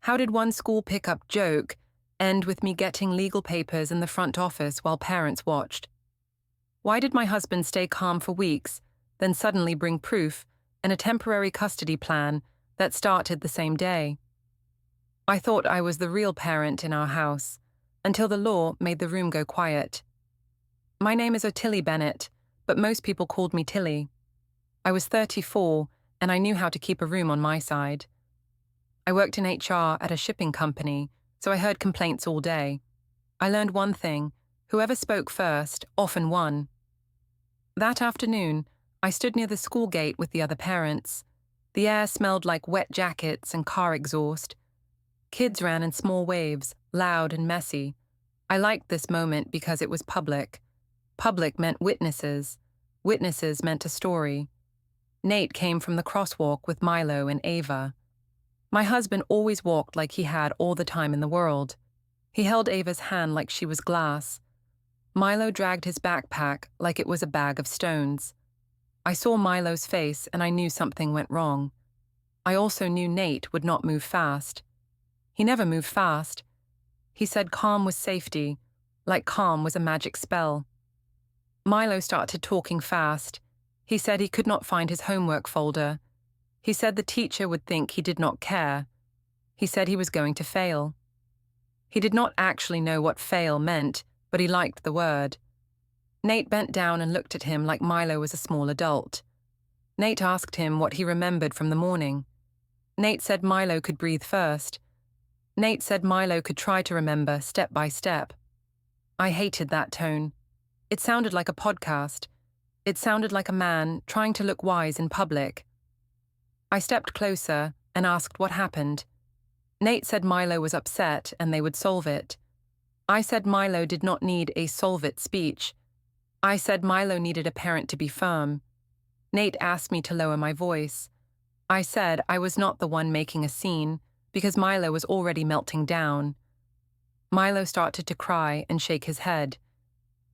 How did one school pickup joke end with me getting legal papers in the front office while parents watched? Why did my husband stay calm for weeks, then suddenly bring proof and a temporary custody plan that started the same day? I thought I was the real parent in our house, until the law made the room go quiet. My name is Ottilie Bennett, but most people called me Tilly. I was 34, and I knew how to keep a room on my side. I worked in HR at a shipping company, so I heard complaints all day. I learned one thing: whoever spoke first often won. That afternoon, I stood near the school gate with the other parents. The air smelled like wet jackets and car exhaust. Kids ran in small waves, loud and messy. I liked this moment because it was public. Public meant witnesses. Witnesses meant a story. Nate came from the crosswalk with Milo and Ava. My husband always walked like he had all the time in the world. He held Ava's hand like she was glass. Milo dragged his backpack like it was a bag of stones. I saw Milo's face and I knew something went wrong. I also knew Nate would not move fast. He never moved fast. He said calm was safety, like calm was a magic spell. Milo started talking fast. He said he could not find his homework folder. He said the teacher would think he did not care. He said he was going to fail. He did not actually know what fail meant, but he liked the word. Nate bent down and looked at him like Milo was a small adult. Nate asked him what he remembered from the morning. Nate said Milo could breathe first. Nate said Milo could try to remember step by step. I hated that tone. It sounded like a podcast. It sounded like a man trying to look wise in public. I stepped closer and asked what happened. Nate said Milo was upset and they would solve it. I said Milo did not need a solve-it speech. I said Milo needed a parent to be firm. Nate asked me to lower my voice. I said I was not the one making a scene because Milo was already melting down. Milo started to cry and shake his head.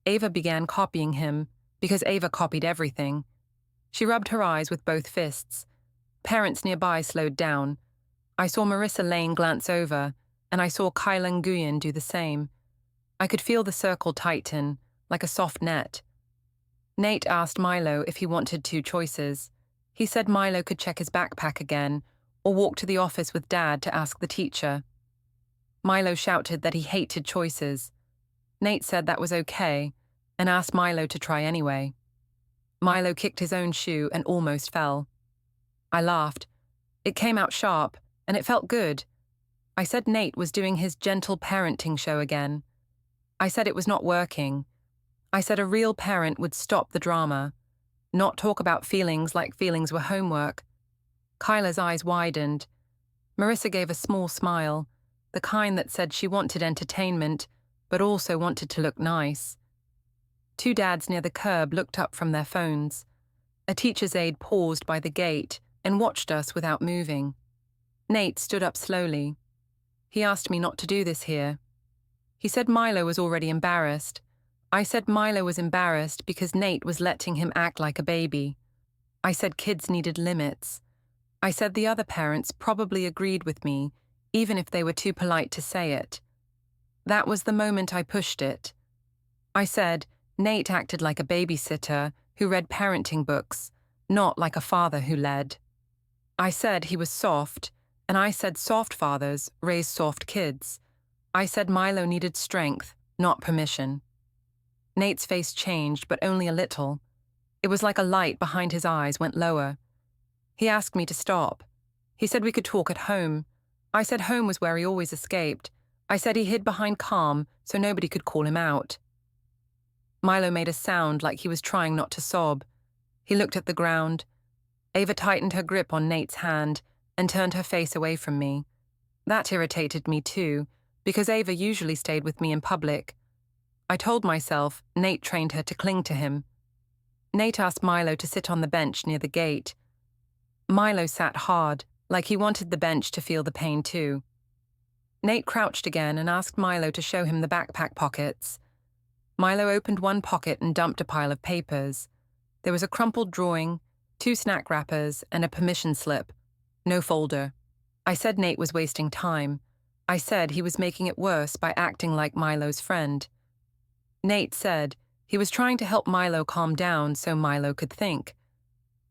Ava began copying him because Ava copied everything. She rubbed her eyes with both fists. Parents nearby slowed down. I saw Marissa Lane glance over, and I saw Kyla Nguyen do the same. I could feel the circle tighten, like a soft net. Nate asked Milo if he wanted two choices. He said Milo could check his backpack again, or walk to the office with Dad to ask the teacher. Milo shouted that he hated choices. Nate said that was okay, and asked Milo to try anyway. Milo kicked his own shoe and almost fell. I laughed. It came out sharp, and it felt good. I said Nate was doing his gentle parenting show again. I said it was not working. I said a real parent would stop the drama, not talk about feelings like feelings were homework. Kyla's eyes widened. Marissa gave a small smile, the kind that said she wanted entertainment, but also wanted to look nice. Two dads near the curb looked up from their phones. A teacher's aide paused by the gate and watched us without moving. Nate stood up slowly. He asked me not to do this here. He said Milo was already embarrassed. I said Milo was embarrassed because Nate was letting him act like a baby. I said kids needed limits. I said the other parents probably agreed with me, even if they were too polite to say it. That was the moment I pushed it. I said Nate acted like a babysitter who read parenting books, not like a father who led. I said he was soft, and I said soft fathers raise soft kids. I said Milo needed strength, not permission. Nate's face changed, but only a little. It was like a light behind his eyes went lower. He asked me to stop. He said we could talk at home. I said home was where he always escaped. I said he hid behind calm so nobody could call him out. Milo made a sound like he was trying not to sob. He looked at the ground. Ava tightened her grip on Nate's hand and turned her face away from me. That irritated me too, because Ava usually stayed with me in public. I told myself Nate trained her to cling to him. Nate asked Milo to sit on the bench near the gate. Milo sat hard, like he wanted the bench to feel the pain too. Nate crouched again and asked Milo to show him the backpack pockets. Milo opened one pocket and dumped a pile of papers. There was a crumpled drawing, 2 snack wrappers, and a permission slip. No folder. I said Nate was wasting time. I said he was making it worse by acting like Milo's friend. Nate said he was trying to help Milo calm down so Milo could think.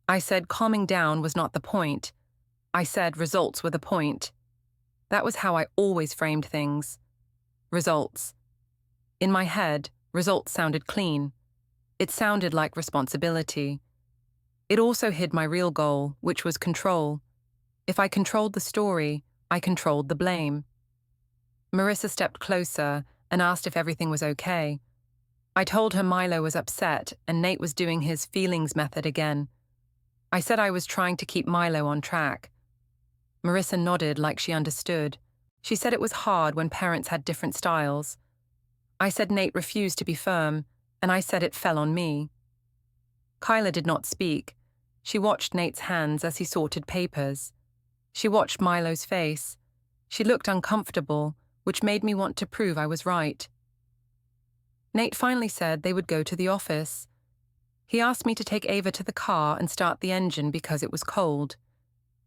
I said calming down was not the point. I said results were the point. That was how I always framed things. Results. In my head, results sounded clean. It sounded like responsibility. It also hid my real goal, which was control. If I controlled the story, I controlled the blame. Marissa stepped closer and asked if everything was okay. I told her Milo was upset and Nate was doing his feelings method again. I said I was trying to keep Milo on track. Marissa nodded like she understood. She said it was hard when parents had different styles. I said Nate refused to be firm, and I said it fell on me. Kyla did not speak. She watched Nate's hands as he sorted papers. She watched Milo's face. She looked uncomfortable, which made me want to prove I was right. Nate finally said they would go to the office. He asked me to take Ava to the car and start the engine because it was cold.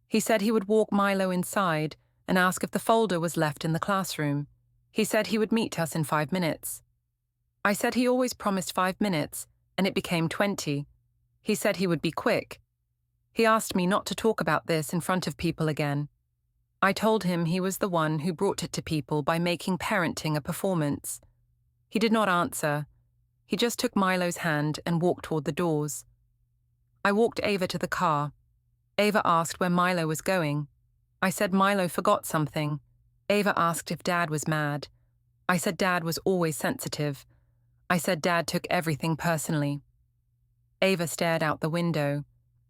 He said he would walk Milo inside and ask if the folder was left in the classroom. He said he would meet us in 5 minutes. I said he always promised 5 minutes, and it became 20. He said he would be quick. He asked me not to talk about this in front of people again. I told him he was the one who brought it to people by making parenting a performance. He did not answer. He just took Milo's hand and walked toward the doors. I walked Ava to the car. Ava asked where Milo was going. I said Milo forgot something. Ava asked if Dad was mad. I said Dad was always sensitive. I said Dad took everything personally. Ava stared out the window.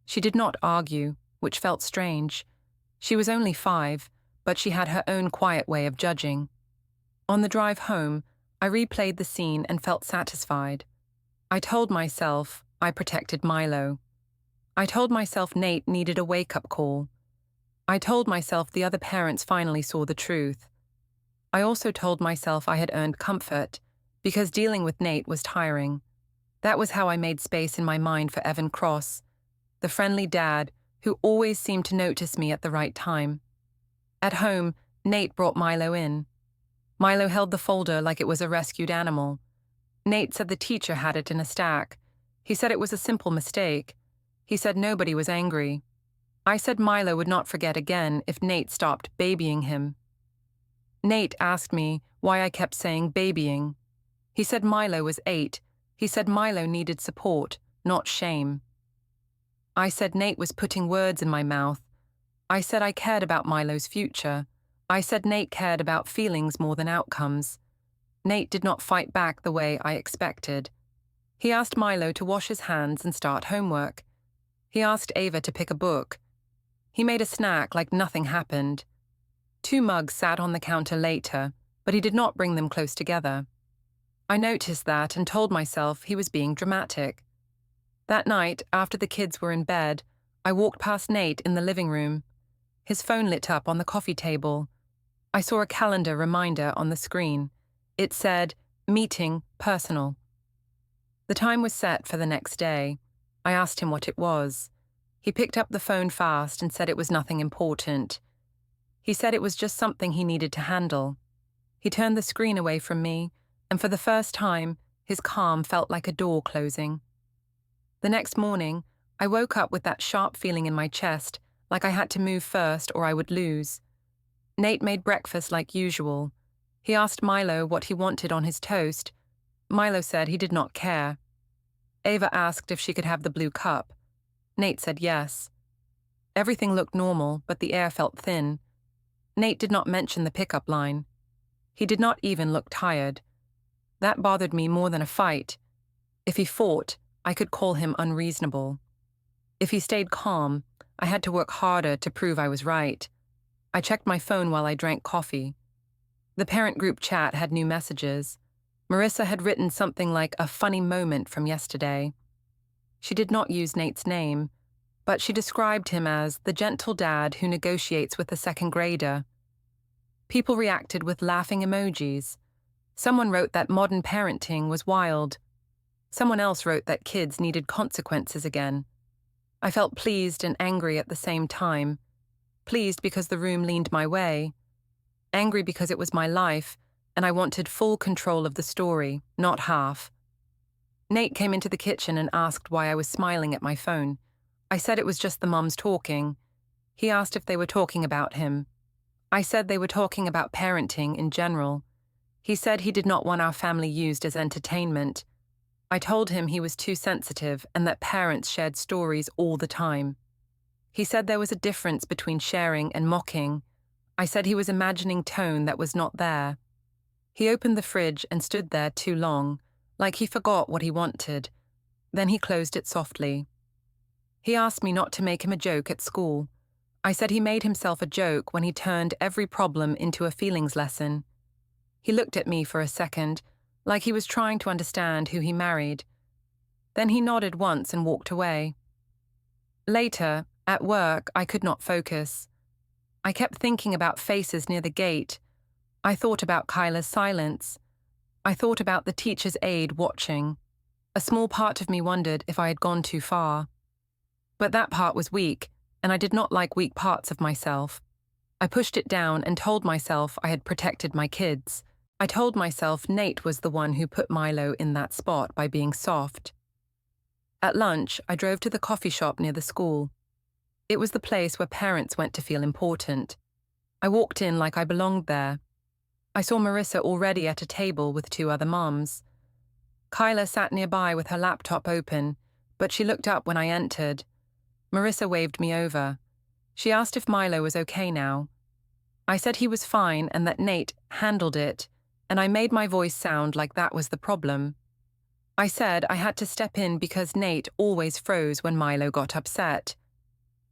She did not argue, which felt strange. She was only 5, but she had her own quiet way of judging. On the drive home, I replayed the scene and felt satisfied. I told myself I protected Milo. I told myself Nate needed a wake-up call. I told myself the other parents finally saw the truth. I also told myself I had earned comfort, because dealing with Nate was tiring. That was how I made space in my mind for Evan Cross, the friendly dad who always seemed to notice me at the right time. At home, Nate brought Milo in. Milo held the folder like it was a rescued animal. Nate said the teacher had it in a stack. He said it was a simple mistake. He said nobody was angry. I said Milo would not forget again if Nate stopped babying him. Nate asked me why I kept saying babying. He said Milo was 8. He said Milo needed support, not shame. I said Nate was putting words in my mouth. I said I cared about Milo's future. I said Nate cared about feelings more than outcomes. Nate did not fight back the way I expected. He asked Milo to wash his hands and start homework. He asked Ava to pick a book. He made a snack like nothing happened. 2 mugs sat on the counter later, but he did not bring them close together. I noticed that and told myself he was being dramatic. That night, after the kids were in bed, I walked past Nate in the living room. His phone lit up on the coffee table. I saw a calendar reminder on the screen. It said, "Meeting, personal." The time was set for the next day. I asked him what it was. He picked up the phone fast and said it was nothing important. He said it was just something he needed to handle. He turned the screen away from me, and for the first time, his calm felt like a door closing. The next morning, I woke up with that sharp feeling in my chest, like I had to move first or I would lose. Nate made breakfast like usual. He asked Milo what he wanted on his toast. Milo said he did not care. Ava asked if she could have the blue cup. Nate said yes. Everything looked normal, but the air felt thin. Nate did not mention the pickup line. He did not even look tired. That bothered me more than a fight. If he fought, I could call him unreasonable. If he stayed calm, I had to work harder to prove I was right. I checked my phone while I drank coffee. The parent group chat had new messages. Marissa had written something like a funny moment from yesterday. She did not use Nate's name, but she described him as the gentle dad who negotiates with a second grader. People reacted with laughing emojis. Someone wrote that modern parenting was wild. Someone else wrote that kids needed consequences again. I felt pleased and angry at the same time. pleased because the room leaned my way, angry because it was my life, and I wanted full control of the story, not half. Nate came into the kitchen and asked why I was smiling at my phone. I said it was just the mums talking. He asked if they were talking about him. I said they were talking about parenting in general. He said he did not want our family used as entertainment. I told him he was too sensitive and that parents shared stories all the time. He said there was a difference between sharing and mocking. I said he was imagining tone that was not there. He opened the fridge and stood there too long, like he forgot what he wanted. Then he closed it softly. He asked me not to make him a joke at school. I said he made himself a joke when he turned every problem into a feelings lesson. He looked at me for a second, like he was trying to understand who he married. Then he nodded once and walked away. Later, at work, I could not focus. I kept thinking about faces near the gate. I thought about Kyla's silence. I thought about the teacher's aide watching. A small part of me wondered if I had gone too far. But that part was weak, and I did not like weak parts of myself. I pushed it down and told myself I had protected my kids. I told myself Nate was the one who put Milo in that spot by being soft. At lunch, I drove to the coffee shop near the school. It was the place where parents went to feel important. I walked in like I belonged there. I saw Marissa already at a table with 2 other moms. Kyla sat nearby with her laptop open, but she looked up when I entered. Marissa waved me over. She asked if Milo was okay now. I said he was fine and that Nate handled it, and I made my voice sound like that was the problem. I said I had to step in because Nate always froze when Milo got upset.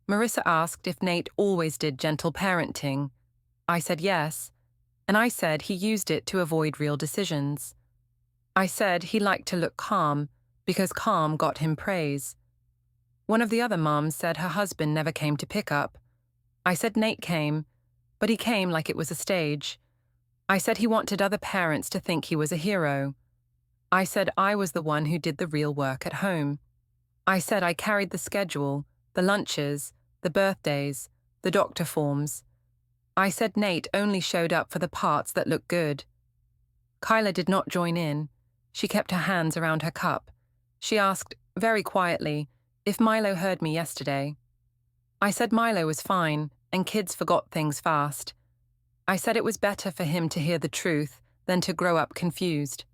Marissa asked if Nate always did gentle parenting. I said yes, and I said he used it to avoid real decisions. I said he liked to look calm because calm got him praise. One of the other moms said her husband never came to pick up. I said Nate came, but he came like it was a stage. I said he wanted other parents to think he was a hero. I said I was the one who did the real work at home. I said I carried the schedule, the lunches, the birthdays, the doctor forms. I said Nate only showed up for the parts that looked good. Kyla did not join in. She kept her hands around her cup. She asked, very quietly, if Milo heard me yesterday. I said Milo was fine, and kids forgot things fast. I said it was better for him to hear the truth than to grow up confused.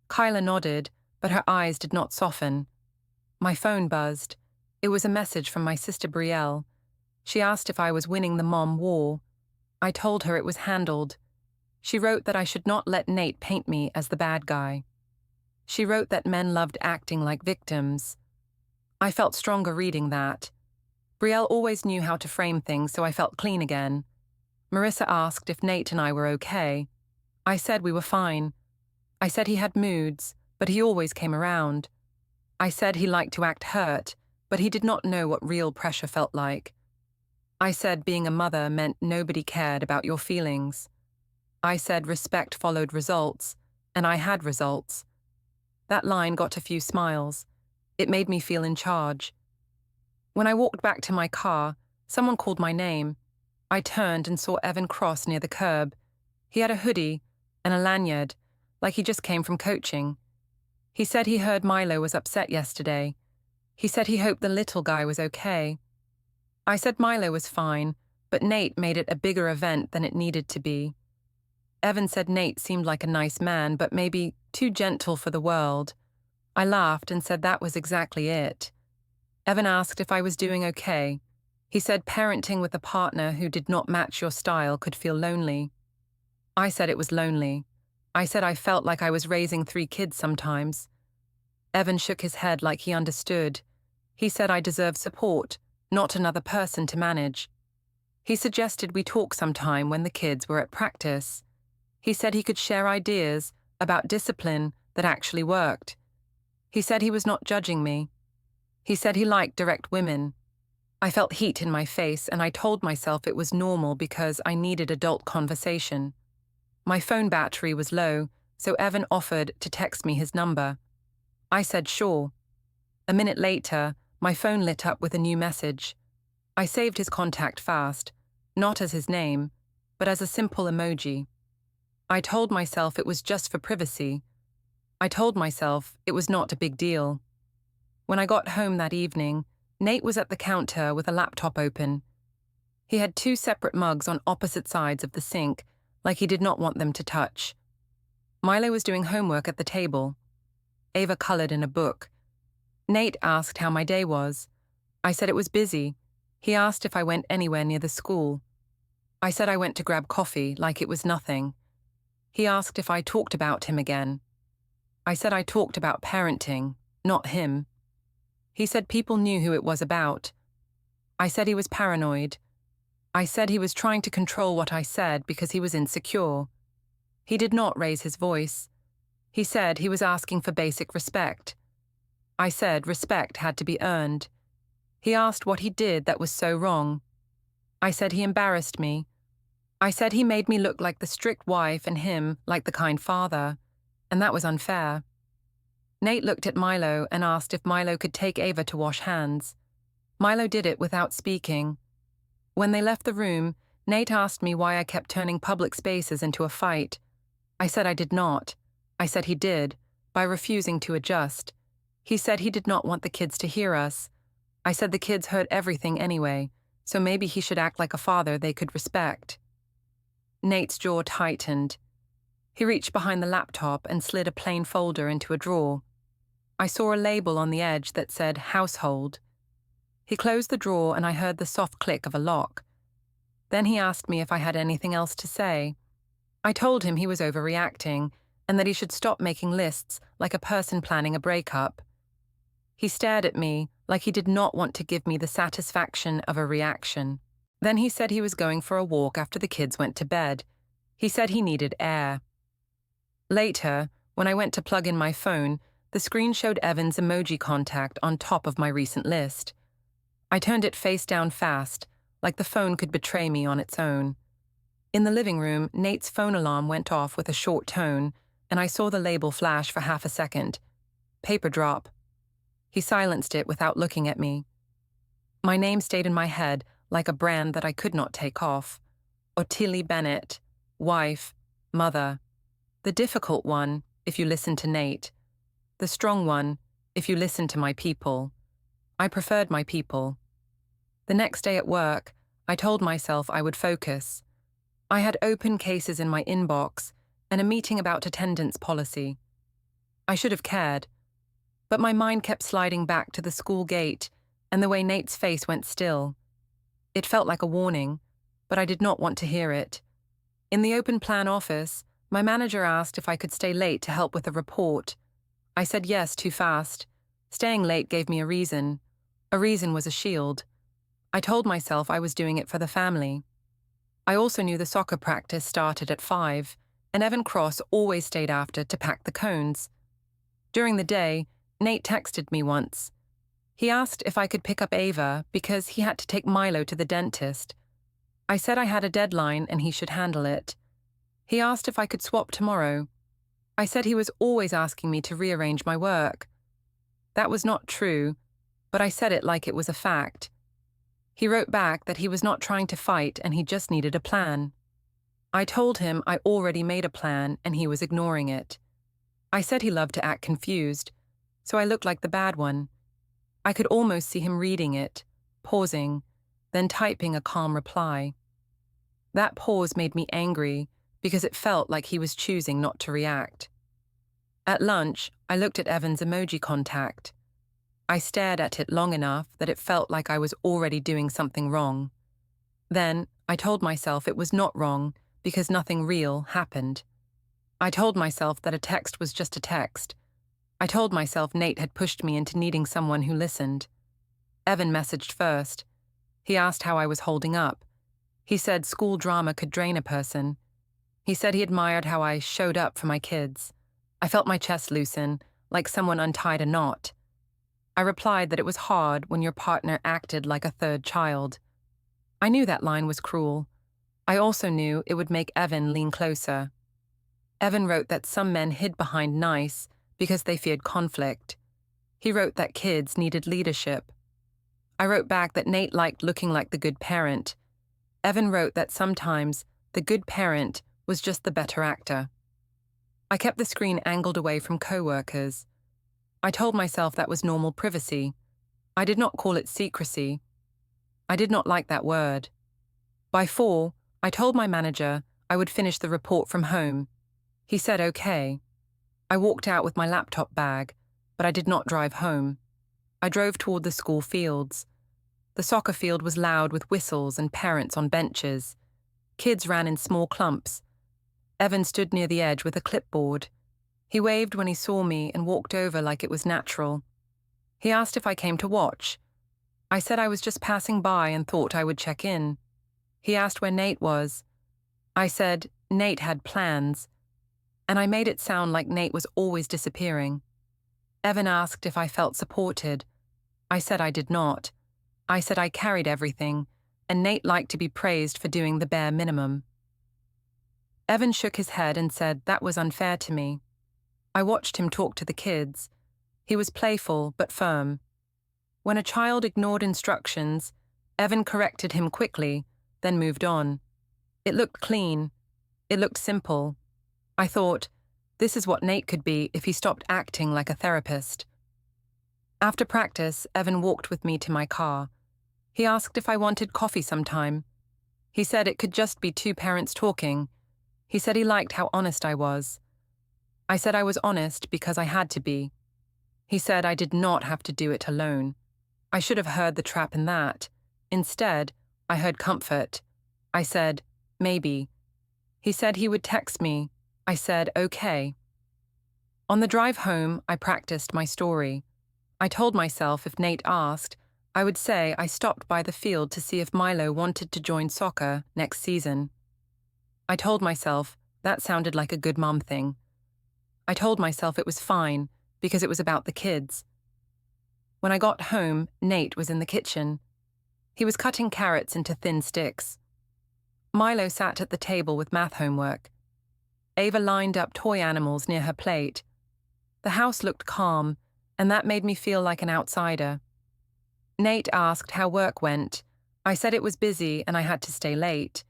Kyla nodded, but her eyes did not soften. My phone buzzed. It was a message from my sister Brielle. She asked if I was winning the mom war. I told her it was handled. She wrote that I should not let Nate paint me as the bad guy. She wrote that men loved acting like victims. I felt stronger reading that. Brielle always knew how to frame things, so I felt clean again. Marissa asked if Nate and I were okay. I said we were fine. I said he had moods, but he always came around. I said he liked to act hurt, but he did not know what real pressure felt like. I said being a mother meant nobody cared about your feelings. I said respect followed results, and I had results. That line got a few smiles. It made me feel in charge. When I walked back to my car, someone called my name. I turned and saw Evan cross near the curb. He had a hoodie and a lanyard, like he just came from coaching. He said he heard Milo was upset yesterday. He said he hoped the little guy was okay. I said Milo was fine, but Nate made it a bigger event than it needed to be. Evan said Nate seemed like a nice man, but maybe too gentle for the world. I laughed and said that was exactly it. Evan asked if I was doing okay. He said parenting with a partner who did not match your style could feel lonely. I said it was lonely. I said I felt like I was raising 3 kids sometimes. Evan shook his head like he understood. He said I deserved support, not another person to manage. He suggested we talk sometime when the kids were at practice. He said he could share ideas about discipline that actually worked. He said he was not judging me. He said he liked direct women. I felt heat in my face, and I told myself it was normal because I needed adult conversation. My phone battery was low, so Evan offered to text me his number. I said sure. A minute later, my phone lit up with a new message. I saved his contact fast. not as his name, but as a simple emoji. I told myself it was just for privacy. I told myself it was not a big deal. When I got home that evening, Nate was at the counter with a laptop open. He had 2 separate mugs on opposite sides of the sink, like he did not want them to touch. Milo was doing homework at the table. Ava colored in a book. Nate asked how my day was. I said it was busy. He asked if I went anywhere near the school. I said I went to grab coffee, like it was nothing. He asked if I talked about him again. I said I talked about parenting, not him. He said people knew who it was about. I said he was paranoid. I said he was trying to control what I said because he was insecure. He did not raise his voice. He said he was asking for basic respect. I said respect had to be earned. He asked what he did that was so wrong. I said he embarrassed me. I said he made me look like the strict wife and him like the kind father, and that was unfair. Nate looked at Milo and asked if Milo could take Ava to wash hands. Milo did it without speaking. When they left the room, Nate asked me why I kept turning public spaces into a fight. I said I did not. I said he did, by refusing to adjust. He said he did not want the kids to hear us. I said the kids heard everything anyway, so maybe he should act like a father they could respect. Nate's jaw tightened. He reached behind the laptop and slid a plain folder into a drawer. I saw a label on the edge that said household. He closed the drawer and I heard the soft click of a lock. Then he asked me if I had anything else to say. I told him he was overreacting and that he should stop making lists like a person planning a breakup. He stared at me like he did not want to give me the satisfaction of a reaction. Then he said he was going for a walk after the kids went to bed. He said he needed air. Later, when I went to plug in my phone, the screen showed Evan's emoji contact on top of my recent list. I turned it face down fast, like the phone could betray me on its own. In the living room, Nate's phone alarm went off with a short tone, and I saw the label flash for half a second. Paper drop. He silenced it without looking at me. My name stayed in my head like a brand that I could not take off. Ottilie Bennett, wife, mother. The difficult one, if you listen to Nate. The strong one, if you listen to my people. I preferred my people. The next day at work, I told myself I would focus. I had open cases in my inbox and a meeting about attendance policy. I should have cared, but my mind kept sliding back to the school gate and the way Nate's face went still. It felt like a warning, but I did not want to hear it. In the open plan office, my manager asked if I could stay late to help with a report. I said yes too fast. Staying late gave me a reason. A reason was a shield. I told myself I was doing it for the family. I also knew the soccer practice started at 5, and Evan Cross always stayed after to pack the cones. During the day, Nate texted me once. He asked if I could pick up Ava because he had to take Milo to the dentist. I said I had a deadline and he should handle it. He asked if I could swap tomorrow. I said he was always asking me to rearrange my work. That was not true, but I said it like it was a fact. He wrote back that he was not trying to fight and he just needed a plan. I told him I already made a plan and he was ignoring it. I said he loved to act confused, so I looked like the bad one. I could almost see him reading it, pausing, then typing a calm reply. That pause made me angry because it felt like he was choosing not to react. At lunch, I looked at Evan's emoji contact. I stared at it long enough that it felt like I was already doing something wrong. Then, I told myself it was not wrong because nothing real happened. I told myself that a text was just a text. I told myself Nate had pushed me into needing someone who listened. Evan messaged first. He asked how I was holding up. He said school drama could drain a person. He said he admired how I showed up for my kids. I felt my chest loosen, like someone untied a knot. I replied that it was hard when your partner acted like a third child. I knew that line was cruel. I also knew it would make Evan lean closer. Evan wrote that some men hid behind nice because they feared conflict. He wrote that kids needed leadership. I wrote back that Nate liked looking like the good parent. Evan wrote that sometimes the good parent was just the better actor. I kept the screen angled away from co-workers. I told myself that was normal privacy. I did not call it secrecy. I did not like that word. By 4, I told my manager I would finish the report from home. He said okay. I walked out with my laptop bag, but I did not drive home. I drove toward the school fields. The soccer field was loud with whistles and parents on benches. Kids ran in small clumps. Evan stood near the edge with a clipboard. He waved when he saw me and walked over like it was natural. He asked if I came to watch. I said I was just passing by and thought I would check in. He asked where Nate was. I said Nate had plans, and I made it sound like Nate was always disappearing. Evan asked if I felt supported. I said I did not. I said I carried everything, and Nate liked to be praised for doing the bare minimum. Evan shook his head and said that was unfair to me. I watched him talk to the kids. He was playful but firm. When a child ignored instructions, Evan corrected him quickly, then moved on. It looked clean. It looked simple. I thought, this is what Nate could be if he stopped acting like a therapist. After practice, Evan walked with me to my car. He asked if I wanted coffee sometime. He said it could just be 2 parents talking. He said he liked how honest I was. I said I was honest because I had to be. He said I did not have to do it alone. I should have heard the trap in that. Instead, I heard comfort. I said, maybe. He said he would text me. I said, okay. On the drive home, I practiced my story. I told myself if Nate asked, I would say I stopped by the field to see if Milo wanted to join soccer next season. I told myself that sounded like a good mom thing. I told myself it was fine because it was about the kids. When I got home, Nate was in the kitchen. He was cutting carrots into thin sticks. Milo sat at the table with math homework. Ava lined up toy animals near her plate. The house looked calm, and that made me feel like an outsider. Nate asked how work went. I said it was busy and I had to stay late.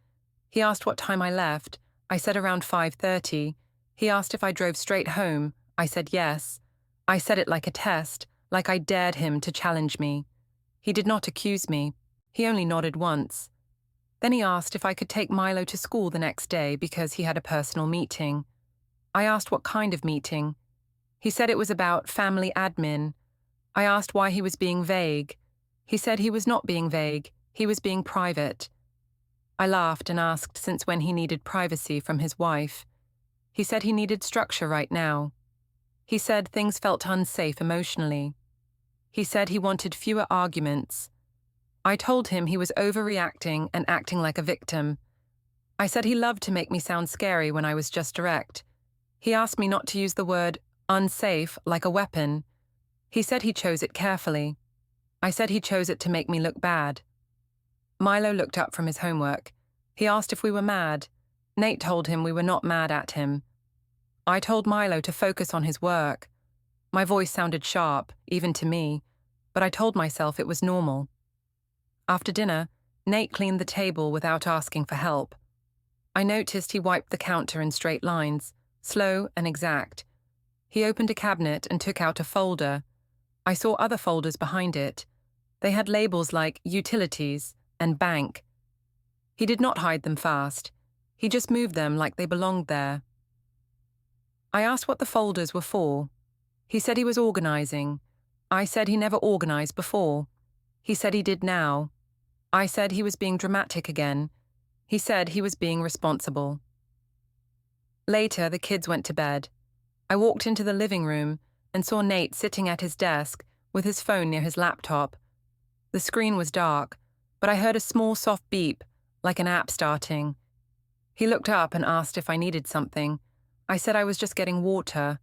He asked what time I left. I said around 5:30. He asked if I drove straight home. I said yes. I said it like a test, like I dared him to challenge me. He did not accuse me. He only nodded once. Then he asked if I could take Milo to school the next day because he had a personal meeting. I asked what kind of meeting. He said it was about family admin. I asked why he was being vague. He said he was not being vague. He was being private. I laughed and asked since when he needed privacy from his wife. He said he needed structure right now. He said things felt unsafe emotionally. He said he wanted fewer arguments. I told him he was overreacting and acting like a victim. I said he loved to make me sound scary when I was just direct. He asked me not to use the word unsafe like a weapon. He said he chose it carefully. I said he chose it to make me look bad. Milo looked up from his homework. He asked if we were mad. Nate told him we were not mad at him. I told Milo to focus on his work. My voice sounded sharp, even to me, but I told myself it was normal. After dinner, Nate cleaned the table without asking for help. I noticed he wiped the counter in straight lines, slow and exact. He opened a cabinet and took out a folder. I saw other folders behind it. They had labels like utilities and bank. He did not hide them fast. He just moved them like they belonged there. I asked what the folders were for. He said he was organizing. I said he never organized before. He said he did now. I said he was being dramatic again. He said he was being responsible. Later, the kids went to bed. I walked into the living room and saw Nate sitting at his desk with his phone near his laptop. The screen was dark, but I heard a small soft beep, like an app starting. He looked up and asked if I needed something. I said I was just getting water.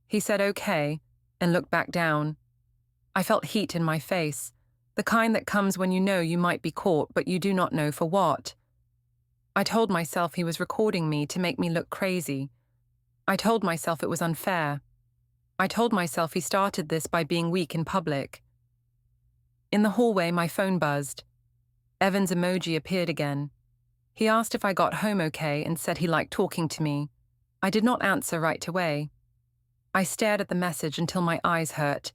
He said okay, and looked back down. I felt heat in my face, the kind that comes when you know you might be caught but you do not know for what. I told myself he was recording me to make me look crazy. I told myself it was unfair. I told myself he started this by being weak in public. In the hallway, my phone buzzed. Evan's emoji appeared again. He asked if I got home okay and said he liked talking to me. I did not answer right away. I stared at the message until my eyes hurt.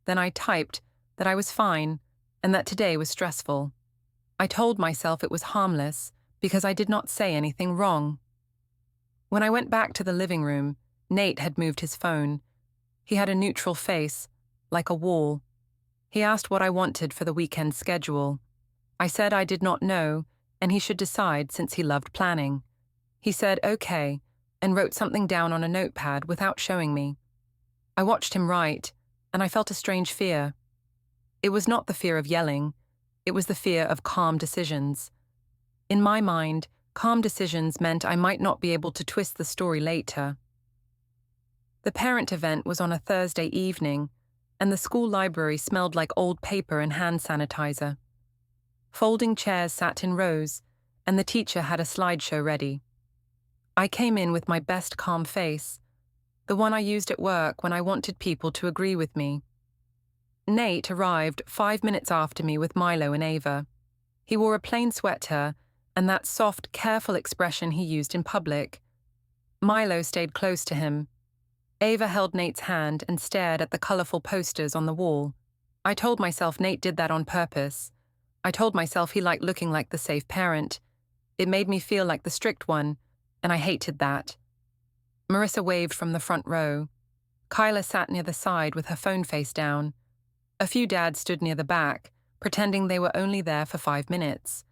Then I typed that I was fine and that today was stressful. I told myself it was harmless because I did not say anything wrong. When I went back to the living room, Nate had moved his phone. He had a neutral face, like a wall. He asked what I wanted for the weekend schedule. I said I did not know, and he should decide since he loved planning. He said, okay, and wrote something down on a notepad without showing me. I watched him write, and I felt a strange fear. It was not the fear of yelling. It was the fear of calm decisions. In my mind, calm decisions meant I might not be able to twist the story later. The parent event was on a Thursday evening, and the school library smelled like old paper and hand sanitizer. Folding chairs sat in rows, and the teacher had a slideshow ready. I came in with my best calm face, the one I used at work when I wanted people to agree with me. Nate arrived 5 minutes after me with Milo and Ava. He wore a plain sweater and that soft, careful expression he used in public. Milo stayed close to him. Ava held Nate's hand and stared at the colorful posters on the wall. I told myself Nate did that on purpose. I told myself he liked looking like the safe parent. It made me feel like the strict one, and I hated that. Marissa waved from the front row. Kyla sat near the side with her phone face down. A few dads stood near the back, pretending they were only there for 5 minutes.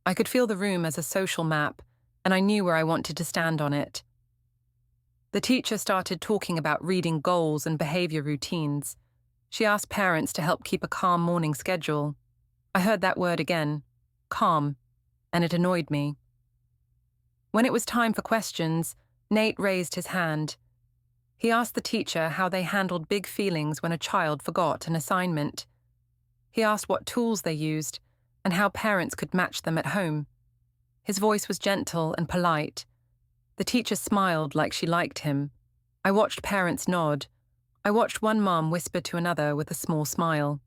I could feel the room as a social map, and I knew where I wanted to stand on it. The teacher started talking about reading goals and behavior routines. She asked parents to help keep a calm morning schedule. I heard that word again, calm, and it annoyed me. When it was time for questions, Nate raised his hand. He asked the teacher how they handled big feelings when a child forgot an assignment. He asked what tools they used and how parents could match them at home. His voice was gentle and polite. The teacher smiled like she liked him. I watched parents nod. I watched one mom whisper to another with a small smile.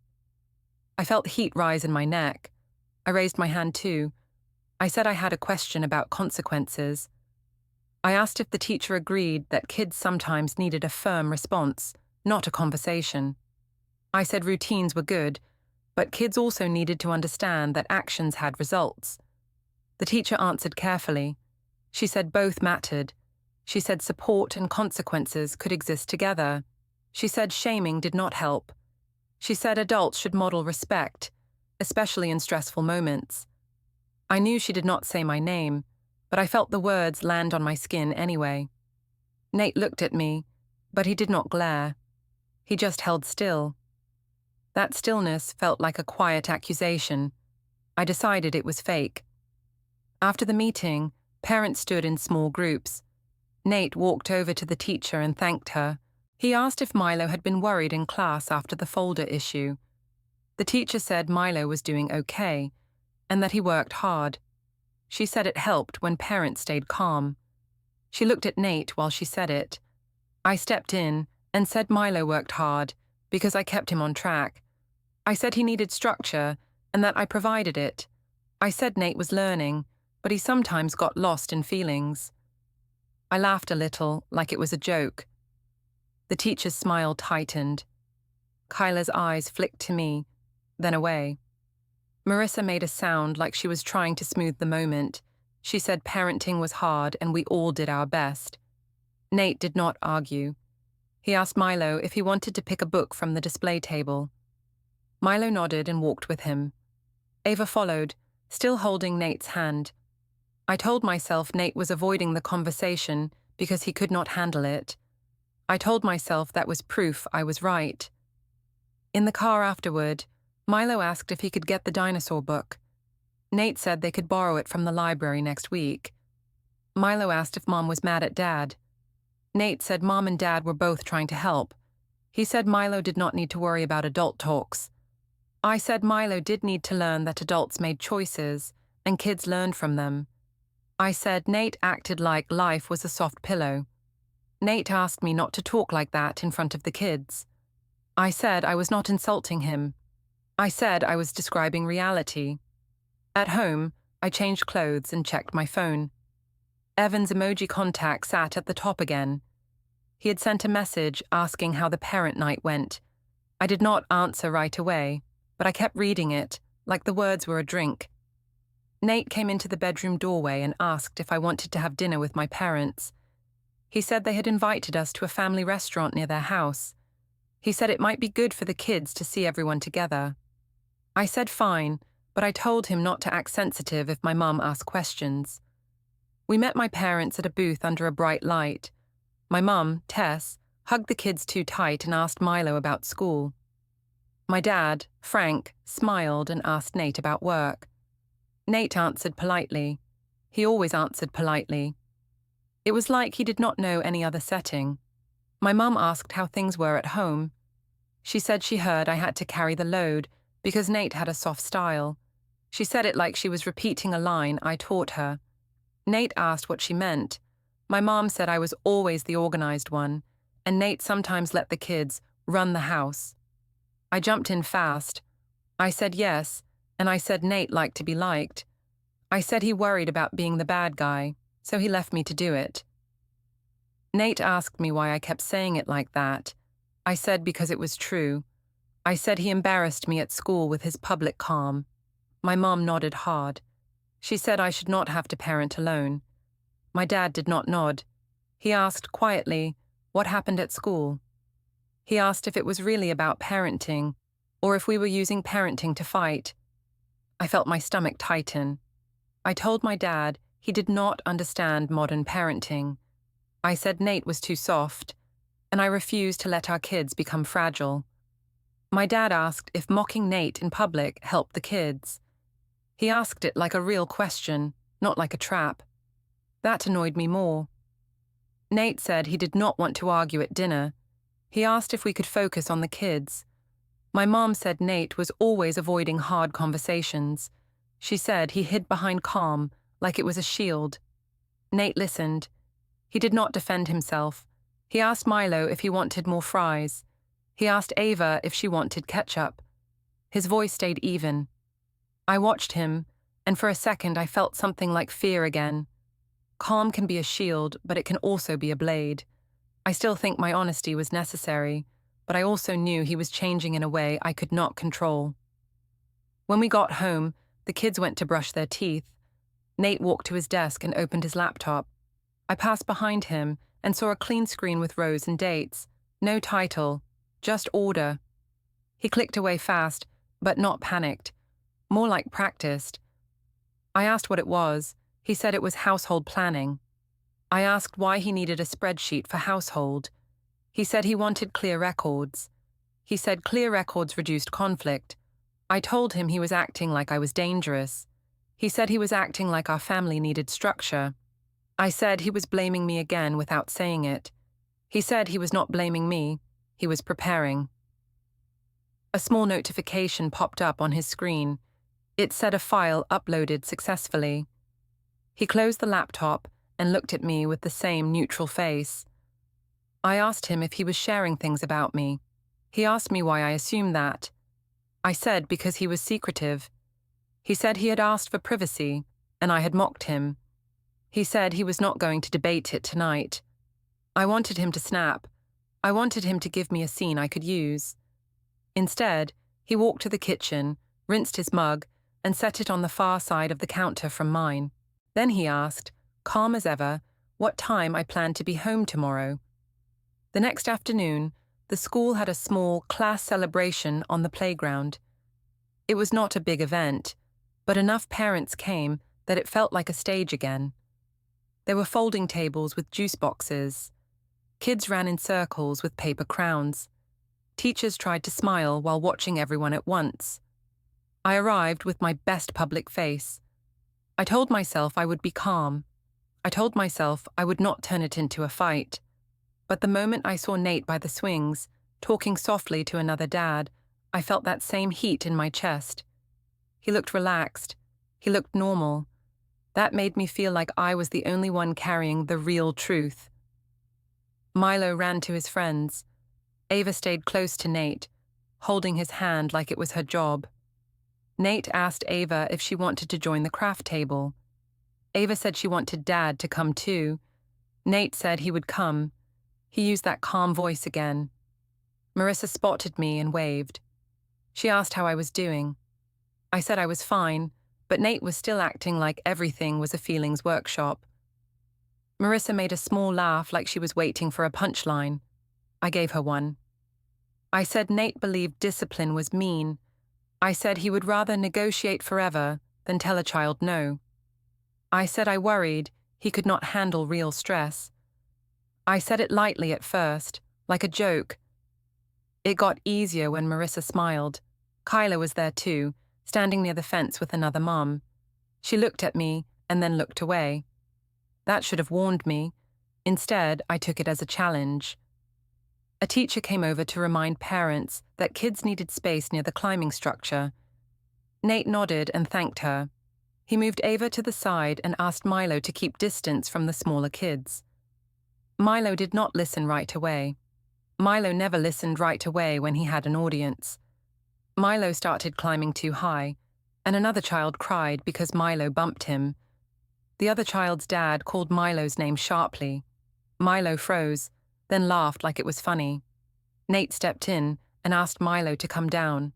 I felt heat rise in my neck. I raised my hand too. I said I had a question about consequences. I asked if the teacher agreed that kids sometimes needed a firm response, not a conversation. I said routines were good, but kids also needed to understand that actions had results. The teacher answered carefully. She said both mattered. She said support and consequences could exist together. She said shaming did not help. She said adults should model respect, especially in stressful moments. I knew she did not say my name, but I felt the words land on my skin anyway. Nate looked at me, but he did not glare. He just held still. That stillness felt like a quiet accusation. I decided it was fake. After the meeting, parents stood in small groups. Nate walked over to the teacher and thanked her. He asked if Milo had been worried in class after the folder issue. The teacher said Milo was doing okay, and that he worked hard. She said it helped when parents stayed calm. She looked at Nate while she said it. I stepped in and said Milo worked hard because I kept him on track. I said he needed structure and that I provided it. I said Nate was learning, but he sometimes got lost in feelings. I laughed a little, like it was a joke. The teacher's smile tightened. Kyla's eyes flicked to me, then away. Marissa made a sound like she was trying to smooth the moment. She said parenting was hard and we all did our best. Nate did not argue. He asked Milo if he wanted to pick a book from the display table. Milo nodded and walked with him. Ava followed, still holding Nate's hand. I told myself Nate was avoiding the conversation because he could not handle it. I told myself that was proof I was right. In the car afterward, Milo asked if he could get the dinosaur book. Nate said they could borrow it from the library next week. Milo asked if Mom was mad at Dad. Nate said Mom and Dad were both trying to help. He said Milo did not need to worry about adult talks. I said Milo did need to learn that adults made choices and kids learned from them. I said Nate acted like life was a soft pillow. Nate asked me not to talk like that in front of the kids. I said I was not insulting him. I said I was describing reality. At home, I changed clothes and checked my phone. Evan's emoji contact sat at the top again. He had sent a message asking how the parent night went. I did not answer right away, but I kept reading it, like the words were a drink. Nate came into the bedroom doorway and asked if I wanted to have dinner with my parents. He said they had invited us to a family restaurant near their house. He said it might be good for the kids to see everyone together. I said fine, but I told him not to act sensitive if my mum asked questions. We met my parents at a booth under a bright light. My mum, Tess, hugged the kids too tight and asked Milo about school. My dad, Frank, smiled and asked Nate about work. Nate answered politely. He always answered politely. It was like he did not know any other setting. My mum asked how things were at home. She said she heard I had to carry the load because Nate had a soft style. She said it like she was repeating a line I taught her. Nate asked what she meant. My mom said I was always the organized one, and Nate sometimes let the kids run the house. I jumped in fast. I said yes, and I said Nate liked to be liked. I said he worried about being the bad guy, so he left me to do it. Nate asked me why I kept saying it like that. I said because it was true. I said he embarrassed me at school with his public calm. My mom nodded hard. She said I should not have to parent alone. My dad did not nod. He asked quietly, what happened at school? He asked if it was really about parenting, or if we were using parenting to fight. I felt my stomach tighten. I told my dad he did not understand modern parenting. I said Nate was too soft, and I refused to let our kids become fragile. My dad asked if mocking Nate in public helped the kids. He asked it like a real question, not like a trap. That annoyed me more. Nate said he did not want to argue at dinner. He asked if we could focus on the kids. My mom said Nate was always avoiding hard conversations. She said he hid behind calm, like it was a shield. Nate listened. He did not defend himself. He asked Milo if he wanted more fries. He asked Ava if she wanted ketchup. His voice stayed even. I watched him, and for a second I felt something like fear again. Calm can be a shield, but it can also be a blade. I still think my honesty was necessary, but I also knew he was changing in a way I could not control. When we got home, the kids went to brush their teeth. Nate walked to his desk and opened his laptop. I passed behind him and saw a clean screen with rows and dates. No title, just order. He clicked away fast, but not panicked. More like practiced. I asked what it was. He said it was household planning. I asked why he needed a spreadsheet for household. He said he wanted clear records. He said clear records reduced conflict. I told him he was acting like I was dangerous. He said he was acting like our family needed structure. I said he was blaming me again without saying it. He said he was not blaming me. He was preparing. A small notification popped up on his screen. It said a file uploaded successfully. He closed the laptop and looked at me with the same neutral face. I asked him if he was sharing things about me. He asked me why I assumed that. I said because he was secretive. He said he had asked for privacy, and I had mocked him. He said he was not going to debate it tonight. I wanted him to snap. I wanted him to give me a scene I could use. Instead, he walked to the kitchen, rinsed his mug, and set it on the far side of the counter from mine. Then he asked, calm as ever, what time I planned to be home tomorrow. The next afternoon, the school had a small class celebration on the playground. It was not a big event, but enough parents came that it felt like a stage again. There were folding tables with juice boxes. Kids ran in circles with paper crowns. Teachers tried to smile while watching everyone at once. I arrived with my best public face. I told myself I would be calm. I told myself I would not turn it into a fight. But the moment I saw Nate by the swings, talking softly to another dad, I felt that same heat in my chest. He looked relaxed. He looked normal. That made me feel like I was the only one carrying the real truth. Milo ran to his friends. Ava stayed close to Nate, holding his hand like it was her job. Nate asked Ava if she wanted to join the craft table. Ava said she wanted Dad to come too. Nate said he would come. He used that calm voice again. Marissa spotted me and waved. She asked how I was doing. I said I was fine, but Nate was still acting like everything was a feelings workshop. Marissa made a small laugh like she was waiting for a punchline. I gave her one. I said Nate believed discipline was mean. I said he would rather negotiate forever than tell a child no. I said I worried he could not handle real stress. I said it lightly at first, like a joke. It got easier when Marissa smiled. Kyla was there too, standing near the fence with another mom. She looked at me and then looked away. That should have warned me. Instead, I took it as a challenge. A teacher came over to remind parents that kids needed space near the climbing structure. Nate nodded and thanked her. He moved Ava to the side and asked Milo to keep distance from the smaller kids. Milo did not listen right away. Milo never listened right away when he had an audience. Milo started climbing too high, and another child cried because Milo bumped him. The other child's dad called Milo's name sharply. Milo froze, then laughed like it was funny. Nate stepped in and asked Milo to come down.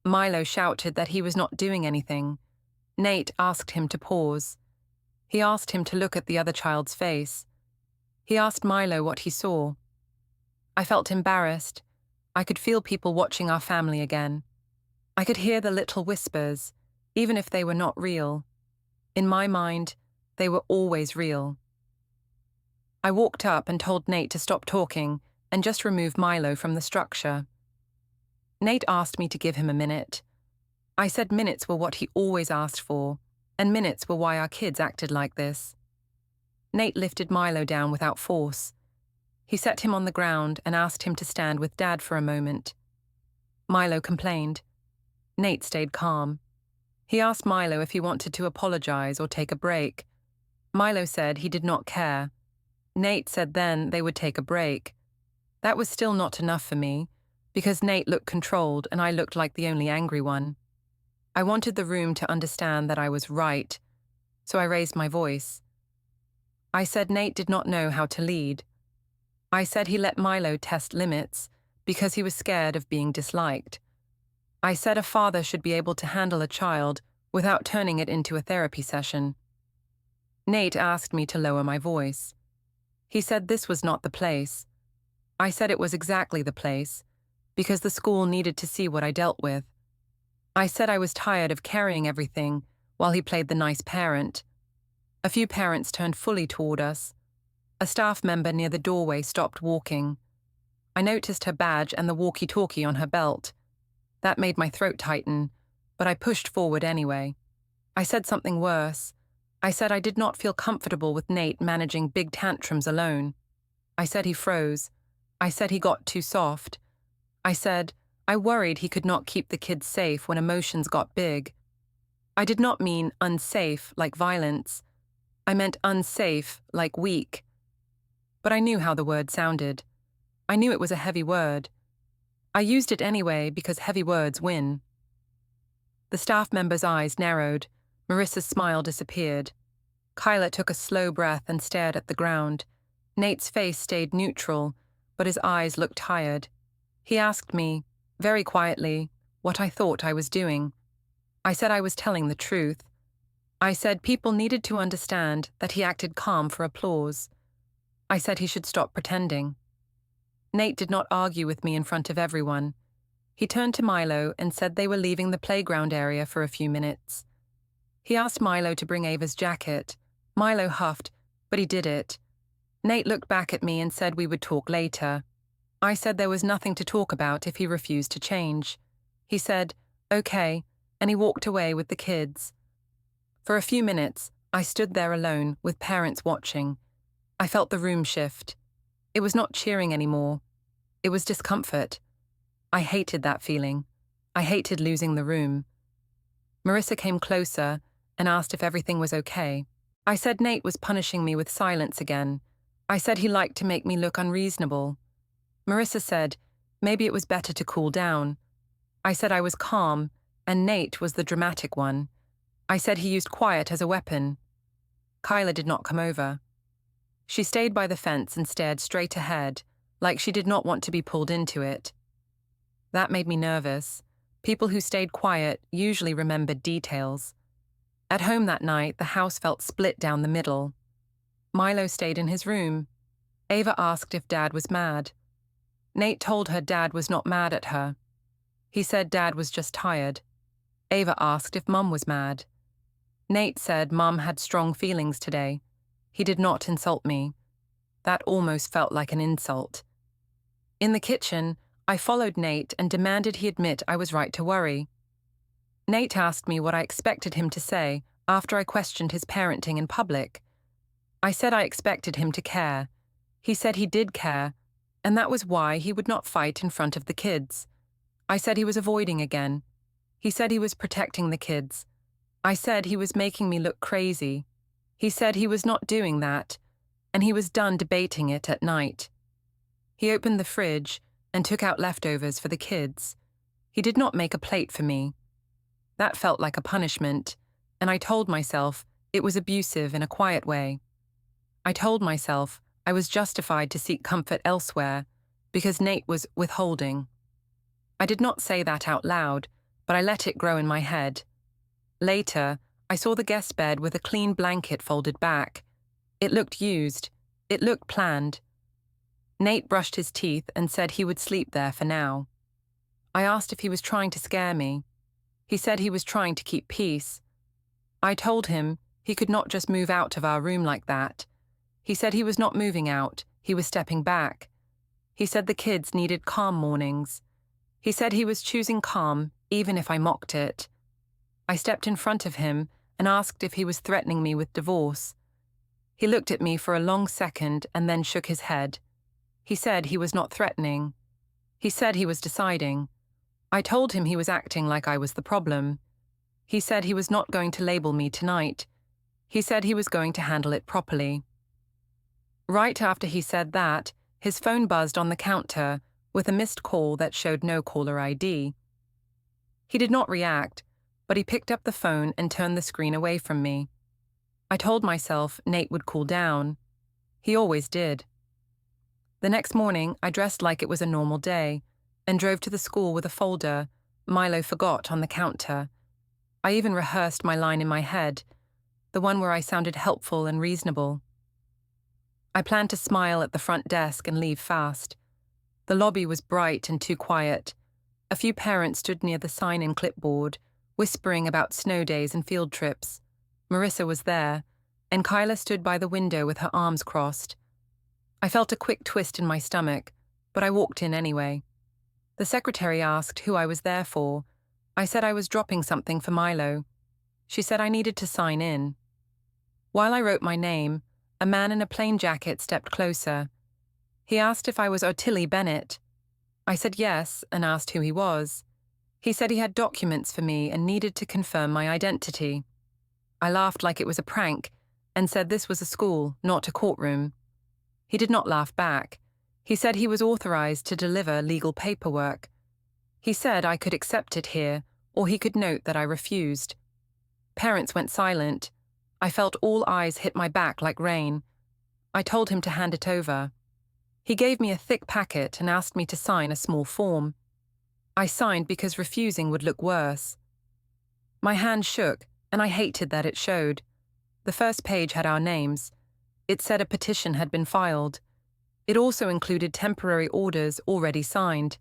Milo shouted that he was not doing anything. Nate asked him to pause. He asked him to look at the other child's face. He asked Milo what he saw. I felt embarrassed. I could feel people watching our family again. I could hear the little whispers, even if they were not real. In my mind, they were always real. I walked up and told Nate to stop talking and just remove Milo from the structure. Nate asked me to give him a minute. I said minutes were what he always asked for, and minutes were why our kids acted like this. Nate lifted Milo down without force. He set him on the ground and asked him to stand with Dad for a moment. Milo complained. Nate stayed calm. He asked Milo if he wanted to apologize or take a break. Milo said he did not care. Nate said then they would take a break. That was still not enough for me, because Nate looked controlled and I looked like the only angry one. I wanted the room to understand that I was right, so I raised my voice. I said Nate did not know how to lead. I said he let Milo test limits because he was scared of being disliked. I said a father should be able to handle a child without turning it into a therapy session. Nate asked me to lower my voice. He said this was not the place. I said it was exactly the place, because the school needed to see what I dealt with. I said I was tired of carrying everything while he played the nice parent. A few parents turned fully toward us. A staff member near the doorway stopped walking. I noticed her badge and the walkie-talkie on her belt. That made my throat tighten, but I pushed forward anyway. I said something worse. I said I did not feel comfortable with Nate managing big tantrums alone. I said he froze. I said he got too soft. I said I worried he could not keep the kids safe when emotions got big. I did not mean unsafe like violence. I meant unsafe like weak. But I knew how the word sounded. I knew it was a heavy word. I used it anyway because heavy words win. The staff member's eyes narrowed. Marissa's smile disappeared. Kyla took a slow breath and stared at the ground. Nate's face stayed neutral, but his eyes looked tired. He asked me, very quietly, what I thought I was doing. I said I was telling the truth. I said people needed to understand that he acted calm for applause. I said he should stop pretending. Nate did not argue with me in front of everyone. He turned to Milo and said they were leaving the playground area for a few minutes. He asked Milo to bring Ava's jacket. Milo huffed, but he did it. Nate looked back at me and said we would talk later. I said there was nothing to talk about if he refused to change. He said, okay, and he walked away with the kids. For a few minutes, I stood there alone with parents watching. I felt the room shift. It was not cheering anymore. It was discomfort. I hated that feeling. I hated losing the room. Marissa came closer and asked if everything was okay. I said Nate was punishing me with silence again. I said he liked to make me look unreasonable. Marissa said maybe it was better to cool down. I said I was calm, and Nate was the dramatic one. I said he used quiet as a weapon. Kyla did not come over. She stayed by the fence and stared straight ahead, like she did not want to be pulled into it. That made me nervous. People who stayed quiet usually remembered details. At home that night, the house felt split down the middle. Milo stayed in his room. Ava asked if Dad was mad. Nate told her Dad was not mad at her. He said Dad was just tired. Ava asked if Mum was mad. Nate said Mum had strong feelings today. He did not insult me. That almost felt like an insult. In the kitchen, I followed Nate and demanded he admit I was right to worry. Nate asked me what I expected him to say after I questioned his parenting in public. I said I expected him to care. He said he did care, and that was why he would not fight in front of the kids. I said he was avoiding again. He said he was protecting the kids. I said he was making me look crazy. He said he was not doing that, and he was done debating it at night. He opened the fridge and took out leftovers for the kids. He did not make a plate for me. That felt like a punishment, and I told myself it was abusive in a quiet way. I told myself I was justified to seek comfort elsewhere because Nate was withholding. I did not say that out loud, but I let it grow in my head. Later, I saw the guest bed with a clean blanket folded back. It looked used. It looked planned. Nate brushed his teeth and said he would sleep there for now. I asked if he was trying to scare me. He said he was trying to keep peace. I told him he could not just move out of our room like that. He said he was not moving out, he was stepping back. He said the kids needed calm mornings. He said he was choosing calm, even if I mocked it. I stepped in front of him and asked if he was threatening me with divorce. He looked at me for a long second and then shook his head. He said he was not threatening. He said he was deciding. I told him he was acting like I was the problem. He said he was not going to label me tonight. He said he was going to handle it properly. Right after he said that, his phone buzzed on the counter with a missed call that showed no caller ID. He did not react, but he picked up the phone and turned the screen away from me. I told myself Nate would cool down. He always did. The next morning, I dressed like it was a normal day and drove to the school with a folder Milo forgot on the counter. I even rehearsed my line in my head, the one where I sounded helpful and reasonable. I planned to smile at the front desk and leave fast. The lobby was bright and too quiet. A few parents stood near the sign-in clipboard, whispering about snow days and field trips. Marissa was there, and Kyla stood by the window with her arms crossed. I felt a quick twist in my stomach, but I walked in anyway. The secretary asked who I was there for. I said I was dropping something for Milo. She said I needed to sign in. While I wrote my name, a man in a plain jacket stepped closer. He asked if I was Ottilie Bennett. I said yes and asked who he was. He said he had documents for me and needed to confirm my identity. I laughed like it was a prank and said this was a school, not a courtroom. He did not laugh back. He said he was authorized to deliver legal paperwork. He said I could accept it here, or he could note that I refused. Parents went silent. I felt all eyes hit my back like rain. I told him to hand it over. He gave me a thick packet and asked me to sign a small form. I signed because refusing would look worse. My hand shook, and I hated that it showed. The first page had our names. It said a petition had been filed. It also included temporary orders already signed.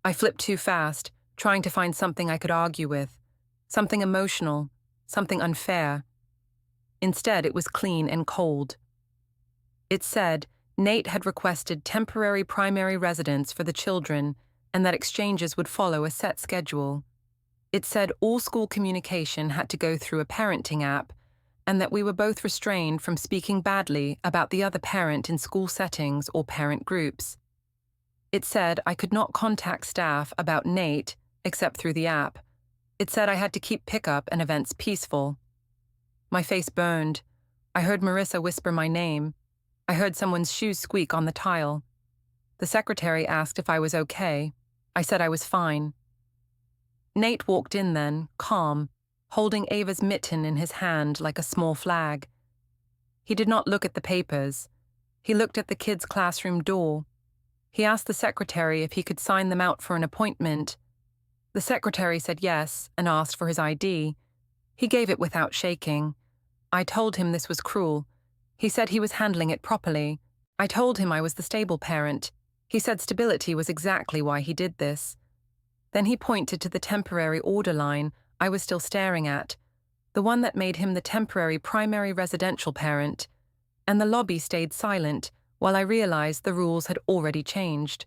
I flipped too fast, trying to find something I could argue with, something emotional, something unfair. Instead, it was clean and cold. It said Nate had requested temporary primary residence for the children and that exchanges would follow a set schedule. It said all school communication had to go through a parenting app and that we were both restrained from speaking badly about the other parent in school settings or parent groups. It said I could not contact staff about Nate except through the app. It said I had to keep pickup and events peaceful. My face burned. I heard Marissa whisper my name. I heard someone's shoes squeak on the tile. The secretary asked if I was okay. I said I was fine. Nate walked in then, calm, holding Ava's mitten in his hand like a small flag. He did not look at the papers. He looked at the kids' classroom door. He asked the secretary if he could sign them out for an appointment. The secretary said yes and asked for his ID. He gave it without shaking. I told him this was cruel. He said he was handling it properly. I told him I was the stable parent. He said stability was exactly why he did this. Then he pointed to the temporary order line I was still staring at, the one that made him the temporary primary residential parent, and the lobby stayed silent while I realized the rules had already changed.